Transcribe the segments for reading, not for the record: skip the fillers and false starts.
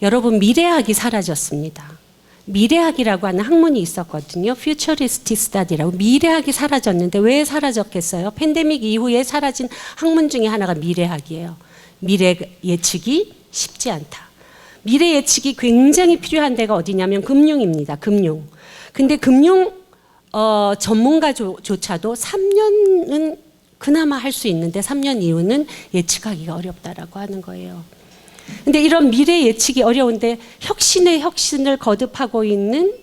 여러분, 미래학이 사라졌습니다. 미래학이라고 하는 학문이 있었거든요. Futuristic Study라고. 미래학이 사라졌는데 왜 사라졌겠어요? 팬데믹 이후에 사라진 학문 중에 하나가 미래학이에요. 미래 예측이 쉽지 않다. 미래 예측이 굉장히 필요한 데가 어디냐면 금융입니다. 금융. 근데 금융 전문가조차도 3년은 그나마 할 수 있는데 3년 이후는 예측하기가 어렵다라고 하는 거예요. 근데 이런 미래 예측이 어려운데 혁신의 혁신을 거듭하고 있는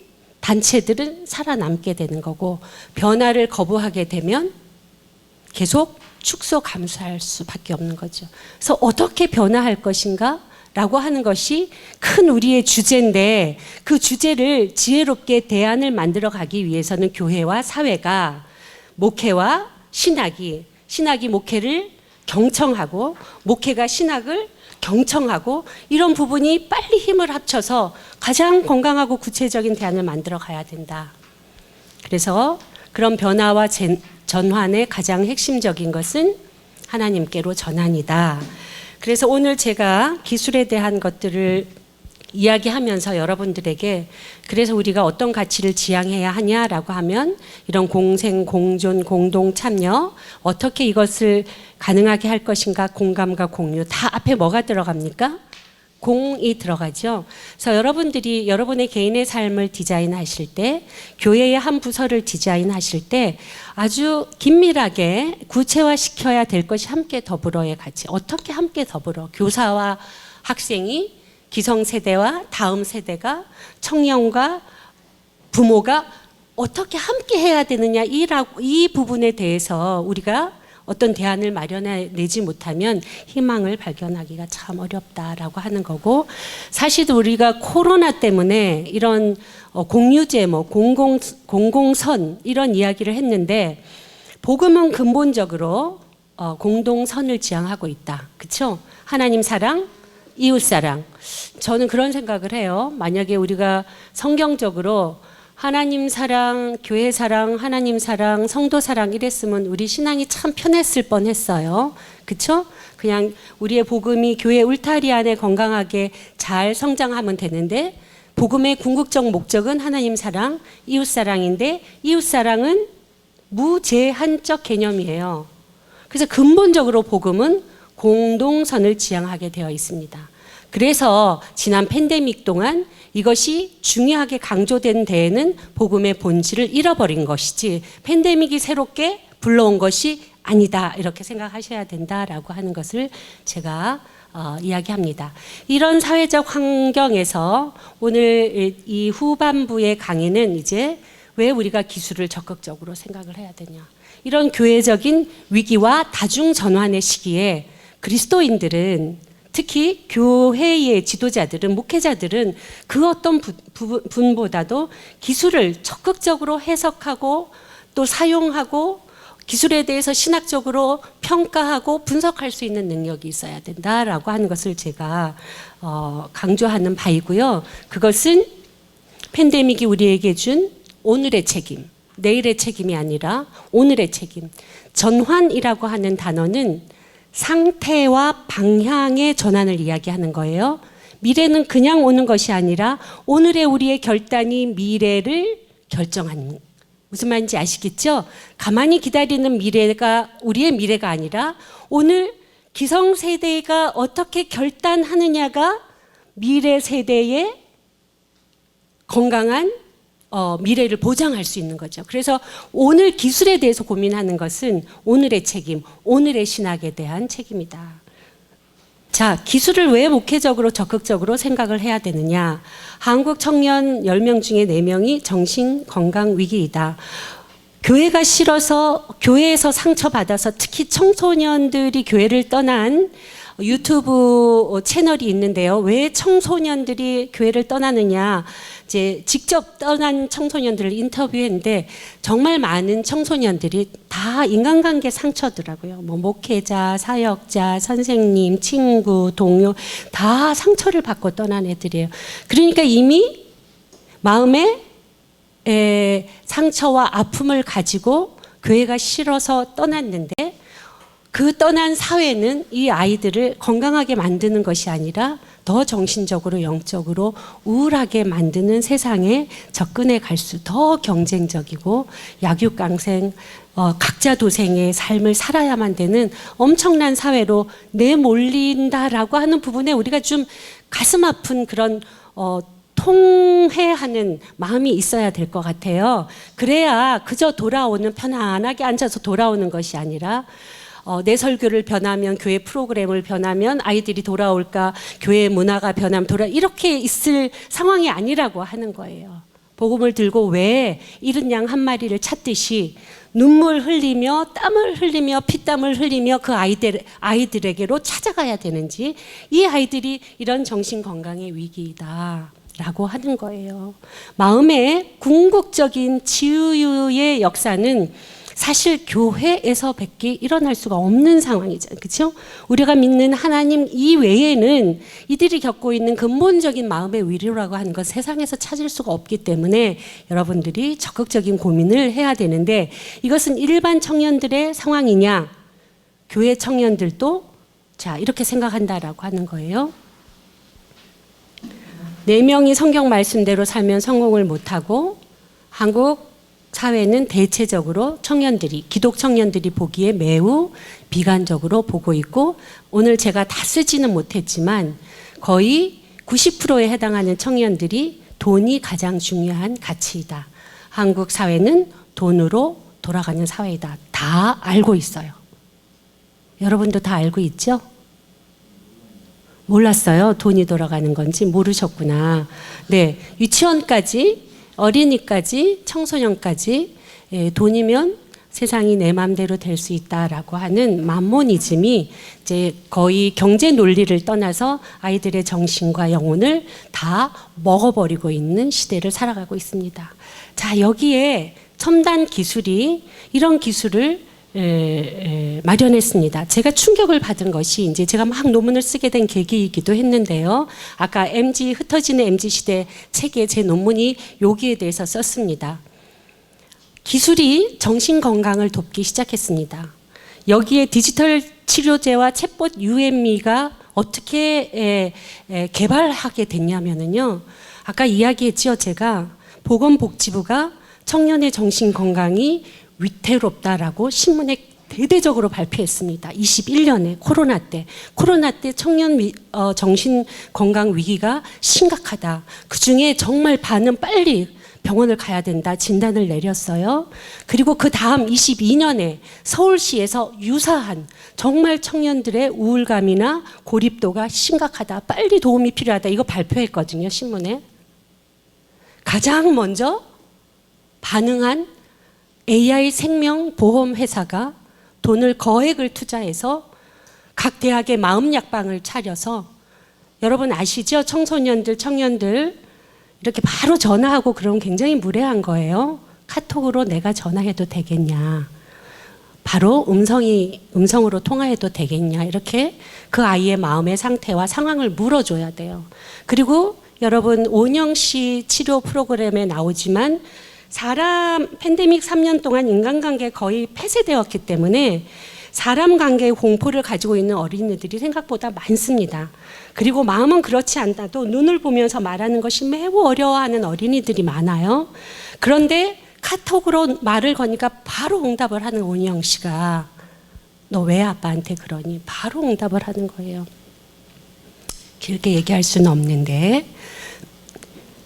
단체들은 살아남게 되는 거고, 변화를 거부하게 되면 계속 축소 감소할 수밖에 없는 거죠. 그래서 어떻게 변화할 것인가? 라고 하는 것이 큰 우리의 주제인데, 그 주제를 지혜롭게 대안을 만들어 가기 위해서는 교회와 사회가, 목회와 신학이 목회를 경청하고 목회가 신학을 경청하고, 이런 부분이 빨리 힘을 합쳐서 가장 건강하고 구체적인 대안을 만들어 가야 된다. 그래서 그런 변화와 전환의 가장 핵심적인 것은 하나님께로 전환이다. 그래서 오늘 제가 기술에 대한 것들을 이야기하면서 여러분들에게, 그래서 우리가 어떤 가치를 지향해야 하냐라고 하면 이런 공생, 공존, 공동 참여, 어떻게 이것을 가능하게 할 것인가, 공감과 공유, 다 앞에 뭐가 들어갑니까? 공이 들어가죠. 그래서 여러분들이 여러분의 개인의 삶을 디자인하실 때, 교회의 한 부서를 디자인하실 때 아주 긴밀하게 구체화시켜야 될 것이 함께 더불어의 가치. 어떻게 함께 더불어? 교사와 학생이, 기성세대와 다음 세대가, 청년과 부모가 어떻게 함께 해야 되느냐, 이 부분에 대해서 우리가 어떤 대안을 마련해내지 못하면 희망을 발견하기가 참 어렵다라고 하는 거고, 사실 우리가 코로나 때문에 이런 공유제, 공공선 이런 이야기를 했는데, 복음은 근본적으로 공동선을 지향하고 있다. 그렇죠? 하나님 사랑, 이웃 사랑. 저는 그런 생각을 해요. 만약에 우리가 성경적으로 하나님 사랑, 교회 사랑, 하나님 사랑, 성도 사랑 이랬으면 우리 신앙이 참 편했을 뻔했어요. 그렇죠? 그냥 우리의 복음이 교회 울타리 안에 건강하게 잘 성장하면 되는데, 복음의 궁극적 목적은 하나님 사랑, 이웃 사랑인데, 이웃 사랑은 무제한적 개념이에요. 그래서 근본적으로 복음은 공동선을 지향하게 되어 있습니다. 그래서 지난 팬데믹 동안 이것이 중요하게 강조된 데에는 복음의 본질을 잃어버린 것이지, 팬데믹이 새롭게 불러온 것이 아니다, 이렇게 생각하셔야 된다라고 하는 것을 제가 이야기합니다. 이런 사회적 환경에서 오늘 이 후반부의 강의는 이제 왜 우리가 기술을 적극적으로 생각을 해야 되냐, 이런 교회적인 위기와 다중 전환의 시기에 그리스도인들은, 특히 교회의 지도자들은, 목회자들은 그 어떤 분보다도 기술을 적극적으로 해석하고 또 사용하고 기술에 대해서 신학적으로 평가하고 분석할 수 있는 능력이 있어야 된다라고 하는 것을 제가 강조하는 바이고요. 그것은 팬데믹이 우리에게 준 오늘의 책임, 내일의 책임이 아니라 오늘의 책임. 전환이라고 하는 단어는 상태와 방향의 전환을 이야기하는 거예요. 미래는 그냥 오는 것이 아니라 오늘의 우리의 결단이 미래를 결정하는, 무슨 말인지 아시겠죠? 가만히 기다리는 미래가 우리의 미래가 아니라 오늘 기성세대가 어떻게 결단하느냐가 미래 세대의 건강한 미래를 보장할 수 있는 거죠. 그래서 오늘 기술에 대해서 고민하는 것은 오늘의 책임, 오늘의 신학에 대한 책임이다. 자, 기술을 왜 목회적으로 적극적으로 생각을 해야 되느냐. 한국 청년 10명 중에 4명이 정신건강 위기이다. 교회가 싫어서, 교회에서 상처받아서, 특히 청소년들이 교회를 떠난 유튜브 채널이 있는데요. 왜 청소년들이 교회를 떠나느냐. 이제 직접 떠난 청소년들을 인터뷰했는데 정말 많은 청소년들이 다 인간관계 상처더라고요. 목회자, 사역자, 선생님, 친구, 동료 다 상처를 받고 떠난 애들이에요. 그러니까 이미 마음에 상처와 아픔을 가지고 교회가 싫어서 떠났는데, 그 떠난 사회는 이 아이들을 건강하게 만드는 것이 아니라 더 정신적으로 영적으로 우울하게 만드는 세상에 접근해 갈수록 더 경쟁적이고 약육강생 각자 도생의 삶을 살아야만 되는 엄청난 사회로 내몰린다라고 하는 부분에 우리가 좀 가슴 아픈 그런 통회하는 마음이 있어야 될 것 같아요. 그래야 그저 돌아오는, 편안하게 앉아서 돌아오는 것이 아니라 내 설교를 변하면, 교회 프로그램을 변하면 아이들이 돌아올까, 교회 문화가 변하면 이렇게 있을 상황이 아니라고 하는 거예요. 복음을 들고 왜 이른 양 한 마리를 찾듯이 눈물 흘리며 땀을 흘리며 피땀을 흘리며 그 아이들에게로 찾아가야 되는지, 이 아이들이 이런 정신건강의 위기이다 라고 하는 거예요. 마음의 궁극적인 치유의 역사는 사실 교회에서 밖에 일어날 수가 없는 상황이잖아요. 그렇죠? 우리가 믿는 하나님 이외에는 이들이 겪고 있는 근본적인 마음의 위로라고 하는 것 세상에서 찾을 수가 없기 때문에 여러분들이 적극적인 고민을 해야 되는데, 이것은 일반 청년들의 상황이냐, 교회 청년들도 자 이렇게 생각한다라고 하는 거예요. 4명이 성경 말씀대로 살면 성공을 못하고, 한국 사회는 대체적으로 청년들이, 기독 청년들이 보기에 매우 비관적으로 보고 있고, 오늘 제가 다 쓰지는 못했지만 거의 90%에 해당하는 청년들이 돈이 가장 중요한 가치이다. 한국 사회는 돈으로 돌아가는 사회이다. 다 알고 있어요. 여러분도 다 알고 있죠? 몰랐어요. 돈이 돌아가는 건지 모르셨구나. 네, 유치원까지, 어린이까지, 청소년까지 돈이면 세상이 내 마음대로 될 수 있다라고 하는 맘모니즘이 이제 거의 경제 논리를 떠나서 아이들의 정신과 영혼을 다 먹어버리고 있는 시대를 살아가고 있습니다. 자, 여기에 첨단 기술이 이런 기술을 마련했습니다. 제가 충격을 받은 것이 이제 제가 막 논문을 쓰게 된 계기이기도 했는데요. 아까 흩어지는 MZ시대 책에 제 논문이 여기에 대해서 썼습니다. 기술이 정신건강을 돕기 시작했습니다. 여기에 디지털 치료제와 챗봇 UME가 어떻게 개발하게 됐냐면요. 아까 이야기했죠. 제가 보건복지부가 청년의 정신건강이 위태롭다라고 신문에 대대적으로 발표했습니다. 21년에 코로나 때 청년 정신건강 위기가 심각하다. 그중에 정말 반은 빨리 병원을 가야 된다 진단을 내렸어요. 그리고 그 다음 22년에 서울시에서 유사한 정말 청년들의 우울감이나 고립도가 심각하다. 빨리 도움이 필요하다. 이거 발표했거든요. 신문에. 가장 먼저 반응한 AI 생명보험 회사가 돈을 거액을 투자해서 각 대학의 마음약방을 차려서, 여러분 아시죠? 청년들 이렇게 바로 전화하고 그러면 굉장히 무례한 거예요. 카톡으로 내가 전화해도 되겠냐, 바로 음성으로 통화해도 되겠냐, 이렇게 그 아이의 마음의 상태와 상황을 물어줘야 돼요. 그리고 여러분 오은영 씨 치료 프로그램에 나오지만 팬데믹 3년 동안 인간관계 거의 폐쇄되었기 때문에 사람 관계의 공포를 가지고 있는 어린이들이 생각보다 많습니다. 그리고 마음은 그렇지 않아도 눈을 보면서 말하는 것이 매우 어려워하는 어린이들이 많아요. 그런데 카톡으로 말을 거니까 바로 응답을 하는 오은영 씨가 너 왜 아빠한테 그러니? 바로 응답을 하는 거예요. 길게 얘기할 수는 없는데,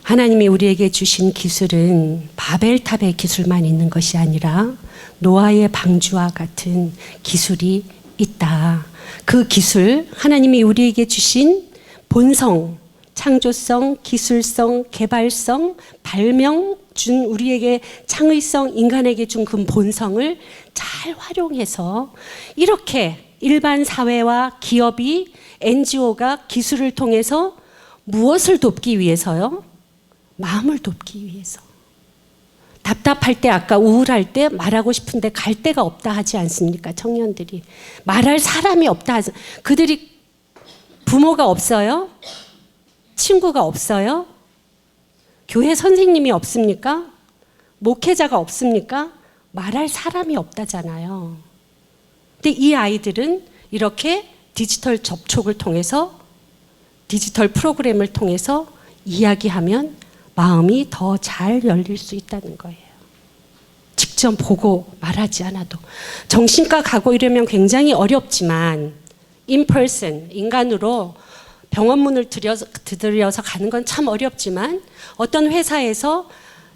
하나님이 우리에게 주신 기술은 바벨탑의 기술만 있는 것이 아니라 노아의 방주와 같은 기술이 있다. 그 기술, 하나님이 우리에게 주신 본성, 창조성, 기술성, 개발성, 발명 준 우리에게 창의성, 인간에게 준 그 본성을 잘 활용해서 이렇게 일반 사회와 기업이, NGO가 기술을 통해서 무엇을 돕기 위해서요? 마음을 돕기 위해서. 답답할 때, 아까 우울할 때 말하고 싶은데 갈 데가 없다 하지 않습니까? 청년들이 말할 사람이 없다 하지. 그들이 부모가 없어요? 친구가 없어요? 교회 선생님이 없습니까? 목회자가 없습니까? 말할 사람이 없다잖아요. 근데 이 아이들은 이렇게 디지털 접촉을 통해서 디지털 프로그램을 통해서 이야기하면 마음이 더 잘 열릴 수 있다는 거예요. 직접 보고 말하지 않아도. 정신과 가고 이러면 굉장히 어렵지만 in person, 인간으로 병원 문을 들여서 가는 건 참 어렵지만 어떤 회사에서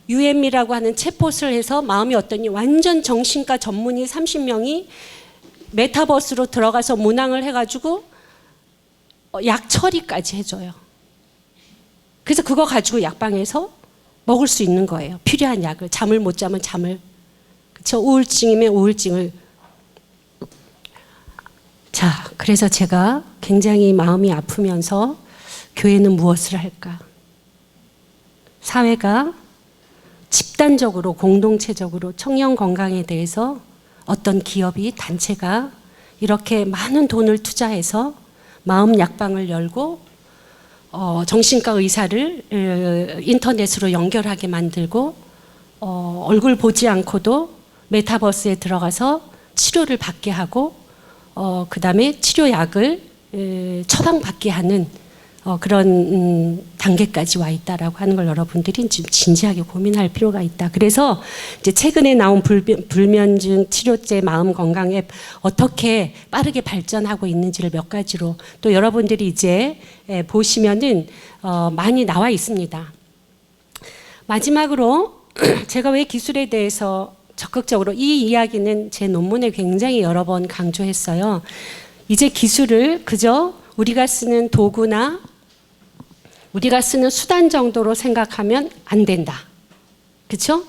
UM이라고 하는 챗봇을 해서 마음이 어떠니 완전 정신과 전문의 30명이 메타버스로 들어가서 문항을 해가지고 약 처리까지 해줘요. 그래서 그거 가지고 약방에서 먹을 수 있는 거예요. 필요한 약을. 잠을 못 자면 잠을. 그렇죠? 우울증이면 우울증을. 자, 그래서 제가 굉장히 마음이 아프면서 교회는 무엇을 할까? 사회가 집단적으로 공동체적으로 청년 건강에 대해서 어떤 기업이 단체가 이렇게 많은 돈을 투자해서 마음 약방을 열고 정신과 의사를 인터넷으로 연결하게 만들고 얼굴 보지 않고도 메타버스에 들어가서 치료를 받게 하고 그 다음에 치료약을 처방받게 하는 그런 단계까지 와 있다라고 하는 걸 여러분들이 좀 진지하게 고민할 필요가 있다. 그래서 이제 최근에 나온 불면증 치료제 마음 건강 앱 어떻게 빠르게 발전하고 있는지를 몇 가지로 또 여러분들이 이제 보시면은 많이 나와 있습니다. 마지막으로 제가 왜 기술에 대해서 적극적으로 이 이야기는 제 논문에 굉장히 여러 번 강조했어요. 이제 기술을 그저 우리가 쓰는 도구나 우리가 쓰는 수단 정도로 생각하면 안 된다. 그렇죠?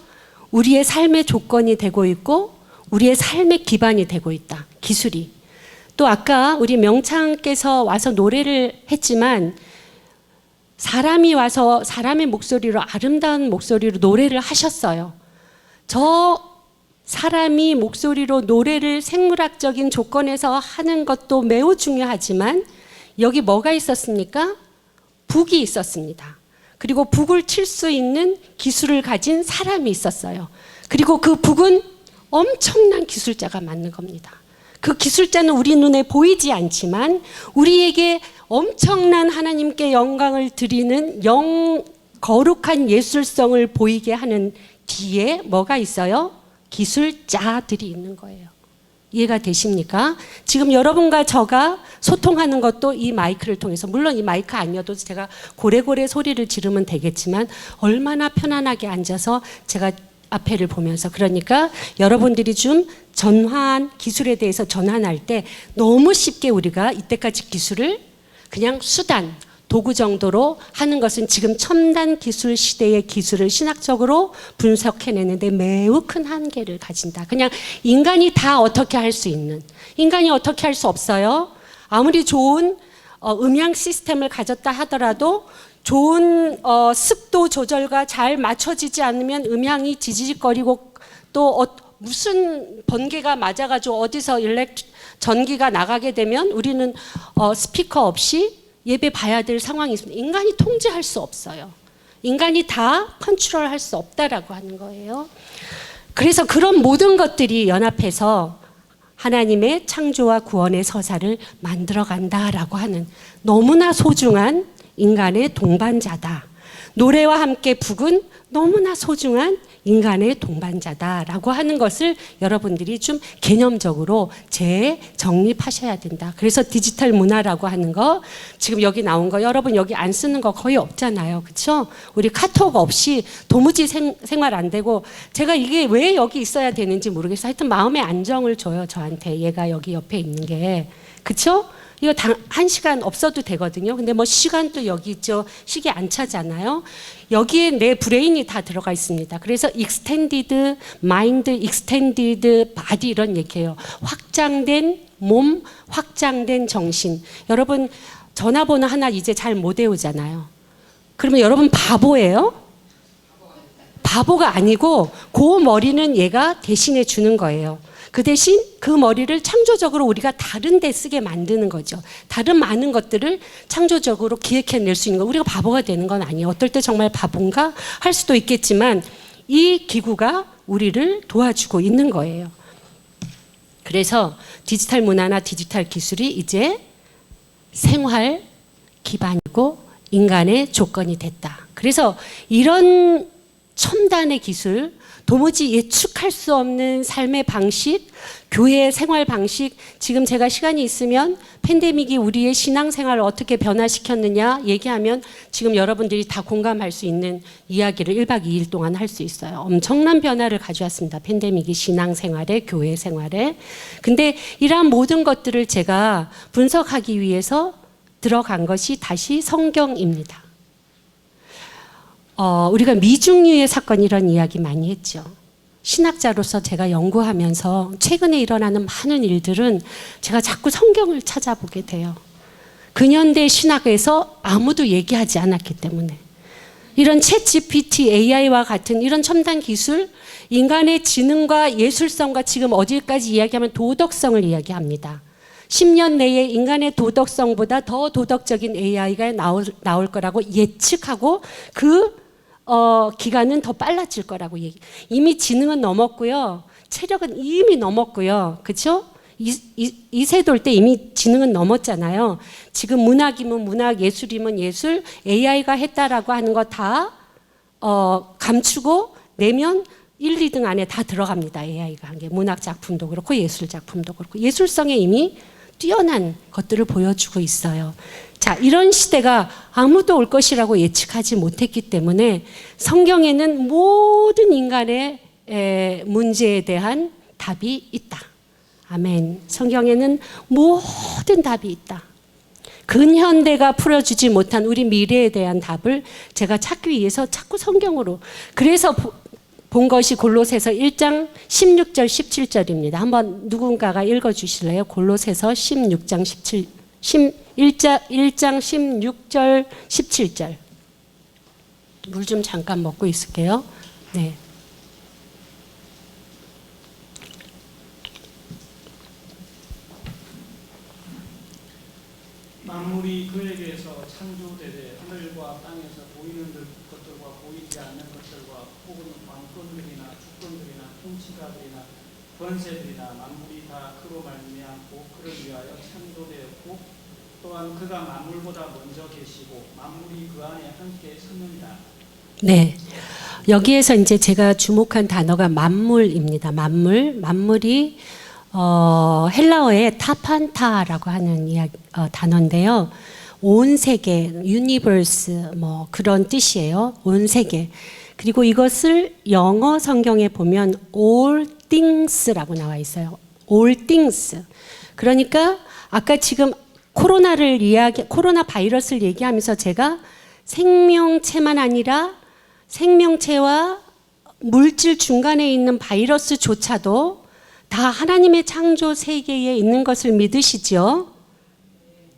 우리의 삶의 조건이 되고 있고 우리의 삶의 기반이 되고 있다. 기술이. 또 아까 우리 명창께서 와서 노래를 했지만 사람이 와서 사람의 목소리로 아름다운 목소리로 노래를 하셨어요. 저 사람이 목소리로 노래를 생물학적인 조건에서 하는 것도 매우 중요하지만 여기 뭐가 있었습니까? 북이 있었습니다. 그리고 북을 칠 수 있는 기술을 가진 사람이 있었어요. 그리고 그 북은 엄청난 기술자가 맞는 겁니다. 그 기술자는 우리 눈에 보이지 않지만 우리에게 엄청난 하나님께 영광을 드리는 거룩한 예술성을 보이게 하는 뒤에 뭐가 있어요? 기술자들이 있는 거예요. 이해가 되십니까? 지금 여러분과 저가 소통하는 것도 이 마이크를 통해서, 물론 이 마이크 아니어도 제가 고래고래 소리를 지르면 되겠지만 얼마나 편안하게 앉아서 제가 앞에를 보면서, 그러니까 여러분들이 좀 전환, 기술에 대해서 전환할 때 너무 쉽게 우리가 이때까지 기술을 그냥 수단, 도구 정도로 하는 것은 지금 첨단 기술 시대의 기술을 신학적으로 분석해내는데 매우 큰 한계를 가진다. 그냥 인간이 다 어떻게 할 수 있는, 인간이 어떻게 할 수 없어요. 아무리 좋은 음향 시스템을 가졌다 하더라도 좋은 습도 조절과 잘 맞춰지지 않으면 음향이 지지직거리고 또 무슨 번개가 맞아가지고 어디서 전기가 나가게 되면 우리는 스피커 없이 예배 봐야 될 상황이 있습니다. 인간이 통제할 수 없어요. 인간이 다 컨트롤할 수 없다라고 하는 거예요. 그래서 그런 모든 것들이 연합해서 하나님의 창조와 구원의 서사를 만들어간다라고 하는 너무나 소중한 인간의 동반자다. 노래와 함께 북은 너무나 소중한 인간의 동반자다라고 하는 것을 여러분들이 좀 개념적으로 재정립하셔야 된다. 그래서 디지털 문화라고 하는 거, 지금 여기 나온 거 여러분 여기 안 쓰는 거 거의 없잖아요. 그렇죠? 우리 카톡 없이 도무지 생활 안 되고, 제가 이게 왜 여기 있어야 되는지 모르겠어요. 하여튼 마음의 안정을 줘요, 저한테. 얘가 여기 옆에 있는 게. 그렇죠? 이거 한 시간 없어도 되거든요. 근데 뭐 시간도 여기 있죠. 시계 안 차잖아요. 여기에 내 브레인이 다 들어가 있습니다. 그래서 extended mind, extended body 이런 얘기예요. 확장된 몸, 확장된 정신. 여러분 전화번호 하나 이제 잘 못 외우잖아요. 그러면 여러분 바보예요? 바보가 아니고 그 머리는 얘가 대신해 주는 거예요. 그 대신 그 머리를 창조적으로 우리가 다른 데 쓰게 만드는 거죠. 다른 많은 것들을 창조적으로 기획해낼 수 있는 거. 우리가 바보가 되는 건 아니에요. 어떨 때 정말 바본가 할 수도 있겠지만 이 기구가 우리를 도와주고 있는 거예요. 그래서 디지털 문화나 디지털 기술이 이제 생활 기반이고 인간의 조건이 됐다. 그래서 이런 첨단의 기술, 도무지 예측할 수 없는 삶의 방식, 교회의 생활 방식, 지금 제가 시간이 있으면 팬데믹이 우리의 신앙생활을 어떻게 변화시켰느냐 얘기하면 지금 여러분들이 다 공감할 수 있는 이야기를 1박 2일 동안 할 수 있어요. 엄청난 변화를 가져왔습니다. 팬데믹이 신앙생활에, 교회 생활에. 근데 이러한 모든 것들을 제가 분석하기 위해서 들어간 것이 다시 성경입니다. 우리가 미중유의 사건 이런 이야기 많이 했죠. 신학자로서 제가 연구하면서 최근에 일어나는 많은 일들은 제가 자꾸 성경을 찾아보게 돼요. 근현대 신학에서 아무도 얘기하지 않았기 때문에. 이런 챗 GPT, AI와 같은 이런 첨단 기술, 인간의 지능과 예술성과 지금 어디까지 이야기하면 도덕성을 이야기합니다. 10년 내에 인간의 도덕성보다 더 도덕적인 AI가 나올 거라고 예측하고 그 기간은 더 빨라질 거라고 이미 지능은 넘었고요. 체력은 이미 넘었고요. 그렇죠? 이세 돌 때 이미 지능은 넘었잖아요. 지금 문학이면 문학, 예술이면 예술, AI가 했다라고 하는 거 다 감추고 내면 1, 2등 안에 다 들어갑니다. AI가 한 게. 문학 작품도 그렇고 예술 작품도 그렇고 예술성에 이미 뛰어난 것들을 보여주고 있어요. 자, 이런 시대가 아무도 올 것이라고 예측하지 못했기 때문에 성경에는 모든 인간의 문제에 대한 답이 있다. 아멘. 성경에는 모든 답이 있다. 근현대가 풀어주지 못한 우리 미래에 대한 답을 제가 찾기 위해서 자꾸 성경으로. 그래서 본 것이 골로새서 1장 16절 17절입니다. 한번 누군가가 읽어주실래요? 골로새서 16장 1장 16절 17절. 물 좀 잠깐 먹고 있을게요. 네. 만물이 그에게서 창조되되 하늘과 땅에서 보이는 것들과 보이지 않는 것들과 혹은 왕권들이나 주권들이나 통치가들이나 권세들이나 만물이 다 그로 말미암고 그를 위하여 창조되었고 또한 그가 만물보다 먼저 계시고 만물이 그 안에 함께 섰느니라. 네. 여기에서 이제 제가 주목한 단어가 만물입니다. 만물이 헬라어의 타판타라고 하는 단어인데요. 온 세계, 유니버스 뭐 그런 뜻이에요. 온 세계. 그리고 이것을 영어 성경에 보면 all things라고 나와 있어요. all things. 그러니까 아까 지금 코로나 바이러스를 얘기하면서 제가 생명체만 아니라 생명체와 물질 중간에 있는 바이러스조차도 다 하나님의 창조 세계에 있는 것을 믿으시죠?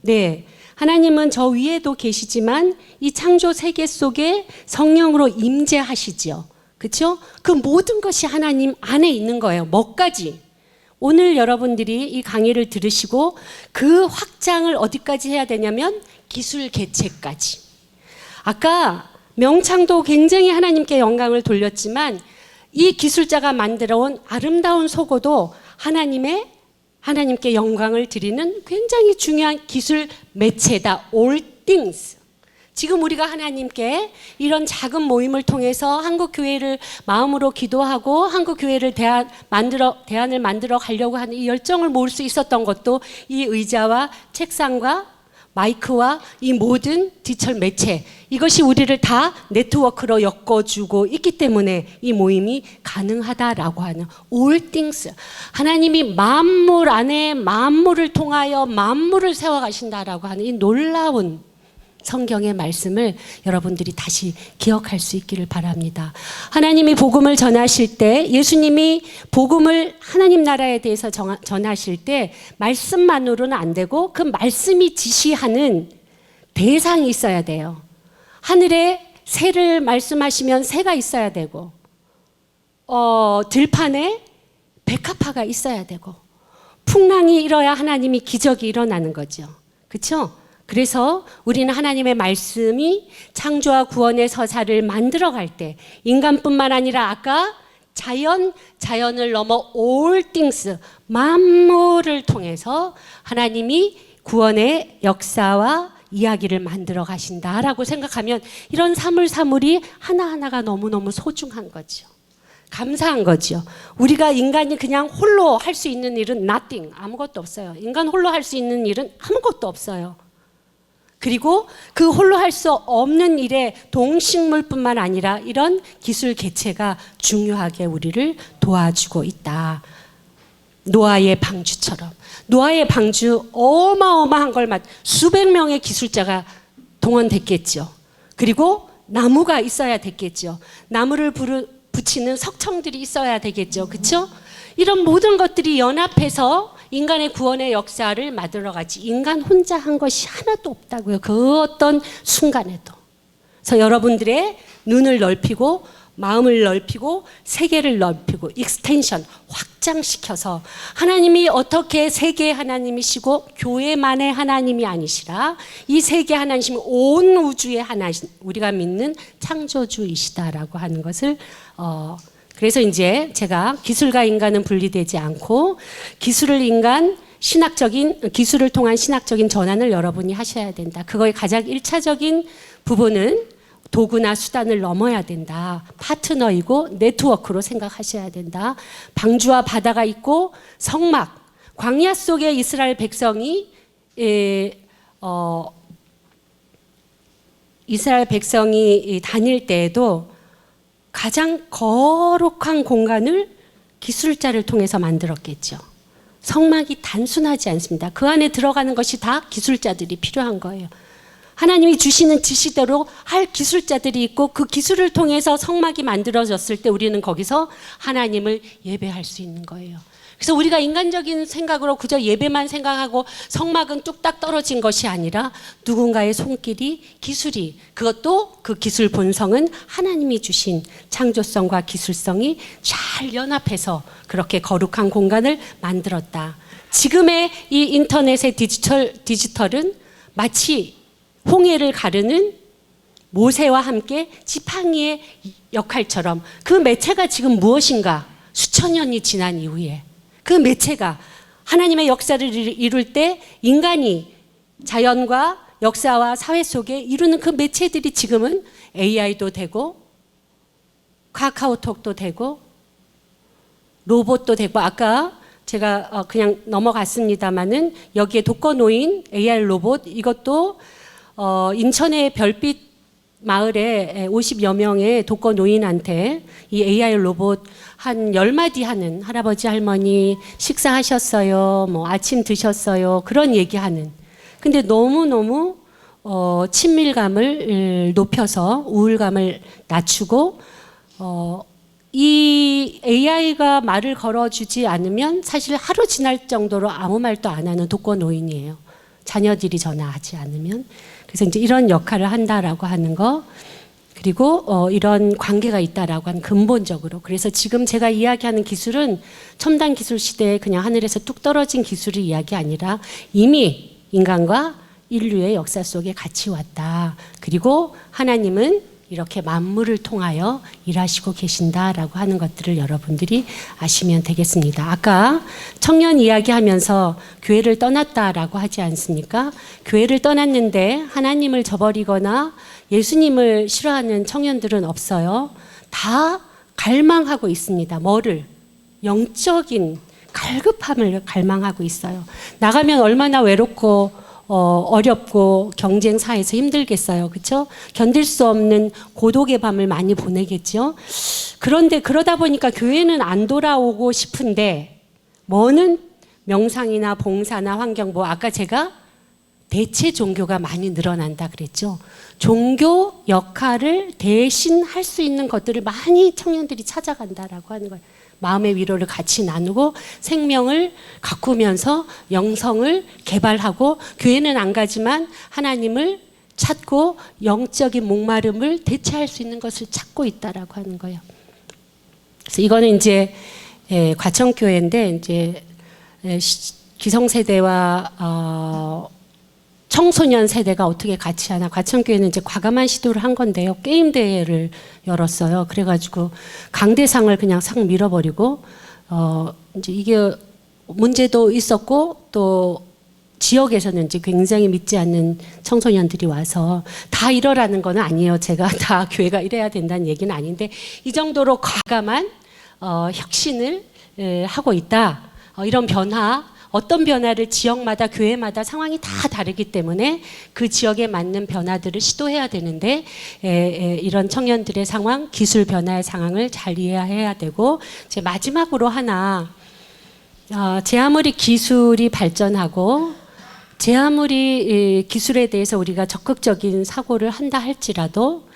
네. 하나님은 저 위에도 계시지만 이 창조 세계 속에 성령으로 임재하시죠. 그렇죠? 그 모든 것이 하나님 안에 있는 거예요. 뭐까지? 오늘 여러분들이 이 강의를 들으시고 그 확장을 어디까지 해야 되냐면 기술 개체까지. 아까 명창도 굉장히 하나님께 영광을 돌렸지만 이 기술자가 만들어온 아름다운 속어도 하나님께 영광을 드리는 굉장히 중요한 기술 매체다. All things. 지금 우리가 하나님께 이런 작은 모임을 통해서 한국교회를 마음으로 기도하고 한국교회를 대안을 만들어 가려고 하는 이 열정을 모을 수 있었던 것도 이 의자와 책상과 마이크와 이 모든 디지털 매체, 이것이 우리를 다 네트워크로 엮어주고 있기 때문에 이 모임이 가능하다라고 하는 all things. 하나님이 만물 안에 만물을 통하여 만물을 세워가신다라고 하는 이 놀라운 성경의 말씀을 여러분들이 다시 기억할 수 있기를 바랍니다. 하나님이 복음을 전하실 때, 예수님이 복음을 하나님 나라에 대해서 전하실 때 말씀만으로는 안 되고 그 말씀이 지시하는 대상이 있어야 돼요. 하늘에 새를 말씀하시면 새가 있어야 되고, 들판에 백합화가 있어야 되고, 풍랑이 일어야 하나님이 기적이 일어나는 거죠. 그렇죠? 그래서 우리는 하나님의 말씀이 창조와 구원의 서사를 만들어갈 때 인간뿐만 아니라 아까 자연을 넘어 all things, 만물을 통해서 하나님이 구원의 역사와 이야기를 만들어 가신다라고 생각하면 이런 사물사물이 하나하나가 너무너무 소중한 거죠. 감사한 거죠. 우리가 인간이 그냥 홀로 할 수 있는 일은 nothing, 아무것도 없어요. 인간 홀로 할 수 있는 일은 아무것도 없어요. 그리고 그 홀로 할 수 없는 일에 동식물뿐만 아니라 이런 기술 개체가 중요하게 우리를 도와주고 있다. 노아의 방주처럼. 노아의 방주 어마어마한 걸 수백 명의 기술자가 동원됐겠죠. 그리고 나무가 있어야 됐겠죠. 나무를 붙이는 석청들이 있어야 되겠죠. 그렇죠? 이런 모든 것들이 연합해서 인간의 구원의 역사를 만들어가지. 인간 혼자 한 것이 하나도 없다고요. 그 어떤 순간에도. 그래서 여러분들의 눈을 넓히고 마음을 넓히고 세계를 넓히고 익스텐션 확장시켜서 하나님이 어떻게 세계의 하나님이시고 교회만의 하나님이 아니시라 이 세계 하나님이 온 우주의 하나님 우리가 믿는 창조주이시다라고 하는 것을 그래서 이제 제가 기술과 인간은 분리되지 않고 기술을 통한 신학적인 전환을 여러분이 하셔야 된다. 그거의 가장 1차적인 부분은 도구나 수단을 넘어야 된다. 파트너이고 네트워크로 생각하셔야 된다. 방주와 바다가 있고 성막, 광야 속에 이스라엘 백성이 다닐 때에도 가장 거룩한 공간을 기술자를 통해서 만들었겠죠. 성막이 단순하지 않습니다. 그 안에 들어가는 것이 다 기술자들이 필요한 거예요. 하나님이 주시는 지시대로 할 기술자들이 있고 그 기술을 통해서 성막이 만들어졌을 때 우리는 거기서 하나님을 예배할 수 있는 거예요. 그래서 우리가 인간적인 생각으로 그저 예배만 생각하고 성막은 뚝딱 떨어진 것이 아니라 누군가의 손길이 기술이 그것도 그 기술 본성은 하나님이 주신 창조성과 기술성이 잘 연합해서 그렇게 거룩한 공간을 만들었다. 지금의 이 인터넷의 디지털은 마치 홍해를 가르는 모세와 함께 지팡이의 역할처럼 그 매체가 지금 무엇인가 수천 년이 지난 이후에 그 매체가 하나님의 역사를 이룰 때 인간이 자연과 역사와 사회 속에 이루는 그 매체들이 지금은 AI도 되고 카카오톡도 되고 로봇도 되고 아까 제가 그냥 넘어갔습니다마는 여기에 독거노인 AI 로봇 이것도 인천의 별빛 마을에 50여 명의 독거 노인한테 이 AI 로봇 한 10마디 하는 할아버지 할머니 식사하셨어요? 뭐 아침 드셨어요? 그런 얘기하는. 근데 너무너무 친밀감을 높여서 우울감을 낮추고 이 AI가 말을 걸어주지 않으면 사실 하루 지날 정도로 아무 말도 안 하는 독거 노인이에요. 자녀들이 전화하지 않으면. 그래서 이제 이런 역할을 한다라고 하는 거, 그리고 이런 관계가 있다라고 하는 근본적으로. 그래서 지금 제가 이야기하는 기술은 첨단 기술 시대에 그냥 하늘에서 뚝 떨어진 기술의 이야기 아니라 이미 인간과 인류의 역사 속에 같이 왔다. 그리고 하나님은 이렇게 만물을 통하여 일하시고 계신다라고 하는 것들을 여러분들이 아시면 되겠습니다. 아까 청년 이야기하면서 교회를 떠났다라고 하지 않습니까? 교회를 떠났는데 하나님을 저버리거나 예수님을 싫어하는 청년들은 없어요. 다 갈망하고 있습니다. 뭐를? 영적인 갈급함을 갈망하고 있어요. 나가면 얼마나 외롭고 어렵고 경쟁사에서 힘들겠어요. 그렇죠? 견딜 수 없는 고독의 밤을 많이 보내겠죠. 그런데 그러다 보니까 교회는 안 돌아오고 싶은데 뭐는 명상이나 봉사나 환경보 아까 제가 대체 종교가 많이 늘어난다 그랬죠. 종교 역할을 대신 할 수 있는 것들을 많이 청년들이 찾아간다라고 하는 거예요. 마음의 위로를 같이 나누고 생명을 가꾸면서 영성을 개발하고 교회는 안 가지만 하나님을 찾고 영적인 목마름을 대체할 수 있는 것을 찾고 있다라고 하는 거예요. 그래서 이거는 이제 과천교회인데 이제 기성세대와 청소년 세대가 어떻게 같이 하나. 과천교회는 이제 과감한 시도를 한 건데요. 게임 대회를 열었어요. 그래가지고 강대상을 그냥 싹 밀어버리고 이제 이게 문제도 있었고 또 지역에서는 이제 굉장히 믿지 않는 청소년들이 와서 다 이러라는 건 아니에요. 제가 다 교회가 이래야 된다는 얘기는 아닌데 이 정도로 과감한 혁신을 하고 있다. 이런 변화, 어떤 변화를 지역마다 교회마다 상황이 다 다르기 때문에 그 지역에 맞는 변화들을 시도해야 되는데 이런 청년들의 상황, 기술 변화의 상황을 잘 이해해야 되고 이제 마지막으로 하나 제 아무리 기술이 발전하고 제 아무리 기술에 대해서 우리가 적극적인 사고를 한다 할지라도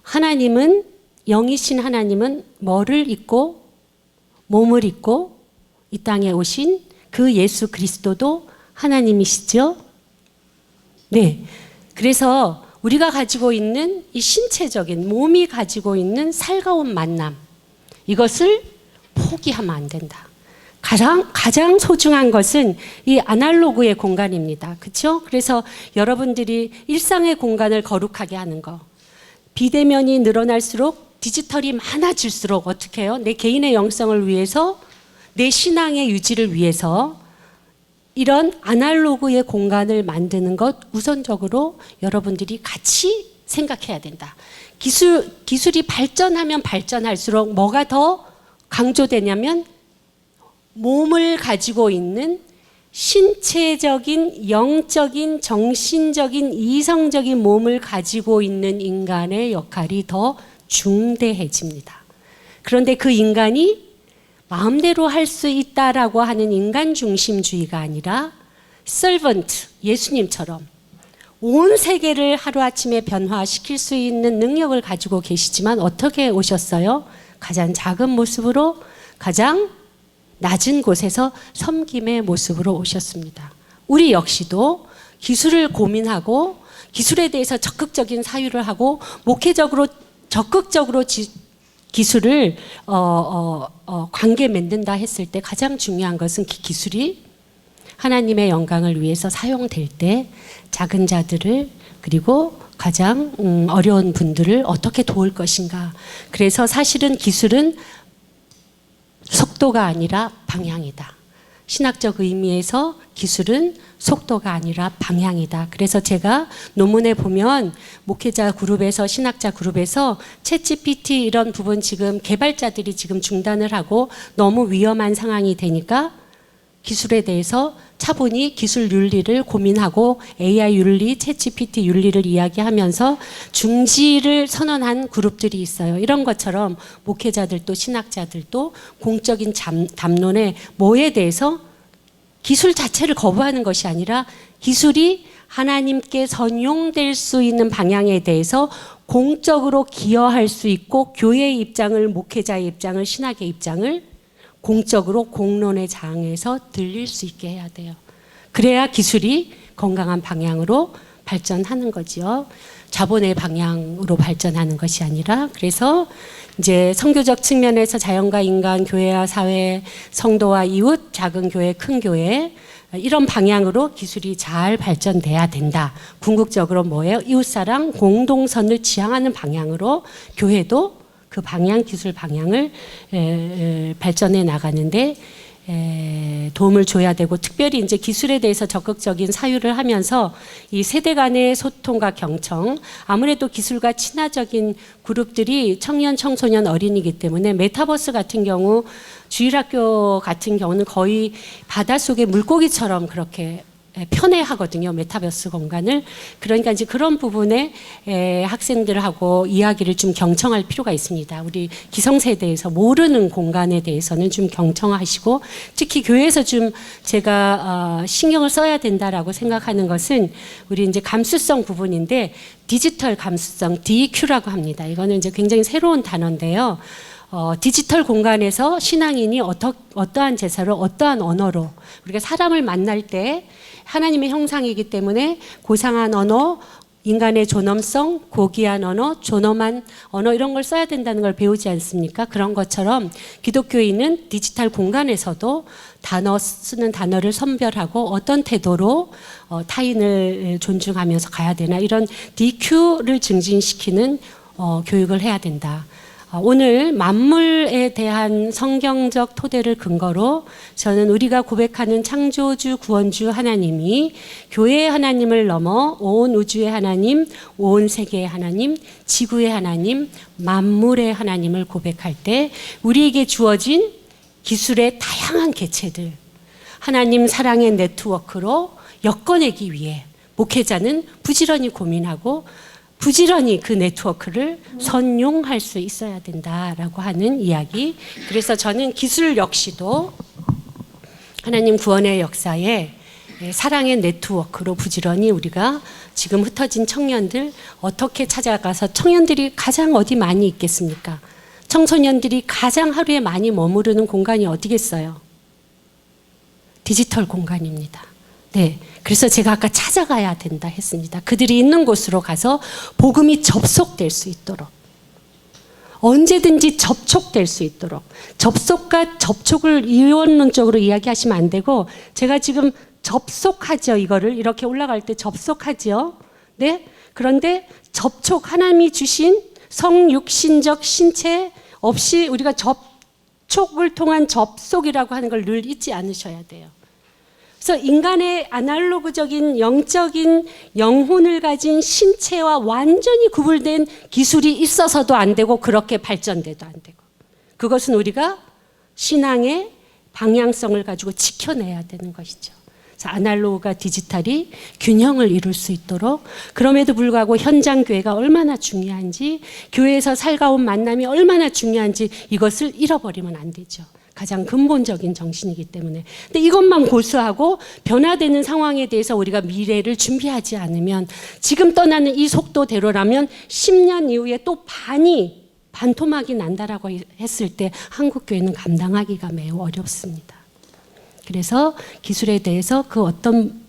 하나님은 영이신 하나님은 뭐를 입고 몸을 입고 이 땅에 오신 그 예수 그리스도도 하나님이시죠? 네. 그래서 우리가 가지고 있는 이 신체적인 몸이 가지고 있는 살가운 만남 이것을 포기하면 안 된다. 가장 소중한 것은 이 아날로그의 공간입니다. 그렇죠? 그래서 여러분들이 일상의 공간을 거룩하게 하는 거. 비대면이 늘어날수록 디지털이 많아질수록 어떻게 해요? 내 개인의 영성을 위해서 내 신앙의 유지를 위해서 이런 아날로그의 공간을 만드는 것 우선적으로 여러분들이 같이 생각해야 된다. 기술이 발전하면 발전할수록 뭐가 더 강조되냐면 몸을 가지고 있는 신체적인, 영적인, 정신적인, 이성적인 몸을 가지고 있는 인간의 역할이 더 중대해집니다. 그런데 그 인간이 마음대로 할 수 있다라고 하는 인간 중심주의가 아니라 servant, 예수님처럼 온 세계를 하루아침에 변화시킬 수 있는 능력을 가지고 계시지만 어떻게 오셨어요? 가장 작은 모습으로 가장 낮은 곳에서 섬김의 모습으로 오셨습니다. 우리 역시도 기술을 고민하고 기술에 대해서 적극적인 사유를 하고 목회적으로 적극적으로 기술을 관계 맺는다 했을 때 가장 중요한 것은 그 기술이 하나님의 영광을 위해서 사용될 때 작은 자들을 그리고 가장 어려운 분들을 어떻게 도울 것인가. 그래서 사실은 기술은 속도가 아니라 방향이다. 신학적 의미에서 기술은 속도가 아니라 방향이다. 그래서 제가 논문에 보면 목회자 그룹에서 신학자 그룹에서 챗GPT 이런 부분 지금 개발자들이 지금 중단을 하고 너무 위험한 상황이 되니까 기술에 대해서 차분히 기술 윤리를 고민하고 AI 윤리, 챗GPT 윤리를 이야기하면서 중지를 선언한 그룹들이 있어요. 이런 것처럼 목회자들도 신학자들도 공적인 담론에 뭐에 대해서 기술 자체를 거부하는 것이 아니라 기술이 하나님께 선용될 수 있는 방향에 대해서 공적으로 기여할 수 있고 교회의 입장을, 목회자의 입장을, 신학의 입장을 공적으로 공론의 장에서 들릴 수 있게 해야 돼요. 그래야 기술이 건강한 방향으로 발전하는 거죠. 자본의 방향으로 발전하는 것이 아니라. 그래서 이제 선교적 측면에서 자연과 인간, 교회와 사회, 성도와 이웃, 작은 교회, 큰 교회 이런 방향으로 기술이 잘 발전돼야 된다. 궁극적으로 뭐예요? 이웃사랑, 공동선을 지향하는 방향으로 교회도 그 방향, 기술 방향을 발전해 나가는데 도움을 줘야 되고 특별히 이제 기술에 대해서 적극적인 사유를 하면서 이 세대 간의 소통과 경청 아무래도 기술과 친화적인 그룹들이 청년, 청소년, 어린이기 때문에 메타버스 같은 경우 주일학교 같은 경우는 거의 바닷속의 물고기처럼 그렇게 편애하거든요. 메타버스 공간을. 그러니까 이제 그런 부분에 학생들하고 이야기를 좀 경청할 필요가 있습니다. 우리 기성세대에서 모르는 공간에 대해서는 좀 경청하시고 특히 교회에서 좀 제가 신경을 써야 된다라고 생각하는 것은 우리 이제 감수성 부분인데 디지털 감수성 DQ라고 합니다. 이거는 이제 굉장히 새로운 단어인데요. 디지털 공간에서 신앙인이 어떠한 제사로 어떠한 언어로 우리가 사람을 만날 때 하나님의 형상이기 때문에 고상한 언어, 인간의 존엄성, 고귀한 언어, 존엄한 언어 이런 걸 써야 된다는 걸 배우지 않습니까? 그런 것처럼 기독교인은 디지털 공간에서도 쓰는 단어를 선별하고 어떤 태도로 타인을 존중하면서 가야 되나 이런 DQ를 증진시키는 교육을 해야 된다. 오늘 만물에 대한 성경적 토대를 근거로 저는 우리가 고백하는 창조주 구원주 하나님이 교회의 하나님을 넘어 온 우주의 하나님, 온 세계의 하나님, 지구의 하나님, 만물의 하나님을 고백할 때 우리에게 주어진 기술의 다양한 개체들, 하나님 사랑의 네트워크로 엮어내기 위해 목회자는 부지런히 고민하고 부지런히 그 네트워크를 선용할 수 있어야 된다라고 하는 이야기. 그래서 저는 기술 역시도 하나님 구원의 역사에 사랑의 네트워크로 부지런히 우리가 지금 흩어진 청년들 어떻게 찾아가서, 청년들이 가장 어디 많이 있겠습니까? 청소년들이 가장 하루에 많이 머무르는 공간이 어디겠어요? 디지털 공간입니다. 네, 그래서 제가 아까 찾아가야 된다 했습니다. 그들이 있는 곳으로 가서 복음이 접속될 수 있도록, 언제든지 접촉될 수 있도록. 접속과 접촉을 이원론적으로 이야기하시면 안 되고, 제가 지금 접속하죠. 이거를 이렇게 올라갈 때 접속하죠. 네, 그런데 접촉, 하나님이 주신 성육신적 신체 없이 우리가 접촉을 통한 접속이라고 하는 걸 늘 잊지 않으셔야 돼요. 그래서 인간의 아날로그적인 영적인 영혼을 가진 신체와 완전히 구분된 기술이 있어서도 안 되고 그렇게 발전돼도 안 되고, 그것은 우리가 신앙의 방향성을 가지고 지켜내야 되는 것이죠. 그래서 아날로그가 디지털이 균형을 이룰 수 있도록, 그럼에도 불구하고 현장 교회가 얼마나 중요한지, 교회에서 살가운 만남이 얼마나 중요한지 이것을 잃어버리면 안 되죠. 가장 근본적인 정신이기 때문에. 근데 이것만 고수하고 변화되는 상황에 대해서 우리가 미래를 준비하지 않으면, 지금 떠나는 이 속도대로라면 10년 이후에 또 반토막이 난다라고 했을 때 한국 교회는 감당하기가 매우 어렵습니다. 그래서 기술에 대해서 그 어떤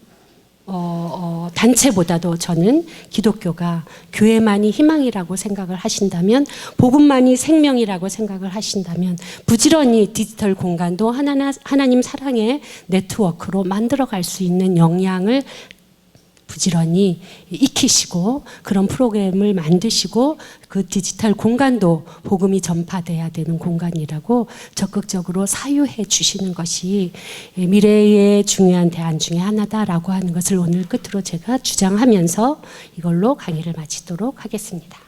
단체보다도 저는 기독교가 교회만이 희망이라고 생각을 하신다면, 복음만이 생명이라고 생각을 하신다면 부지런히 디지털 공간도 하나님 사랑의 네트워크로 만들어갈 수 있는 역량을 부지런히 익히시고 그런 프로그램을 만드시고 그 디지털 공간도 복음이 전파돼야 되는 공간이라고 적극적으로 사유해 주시는 것이 미래의 중요한 대안 중에 하나다라고 하는 것을 오늘 끝으로 제가 주장하면서 이걸로 강의를 마치도록 하겠습니다.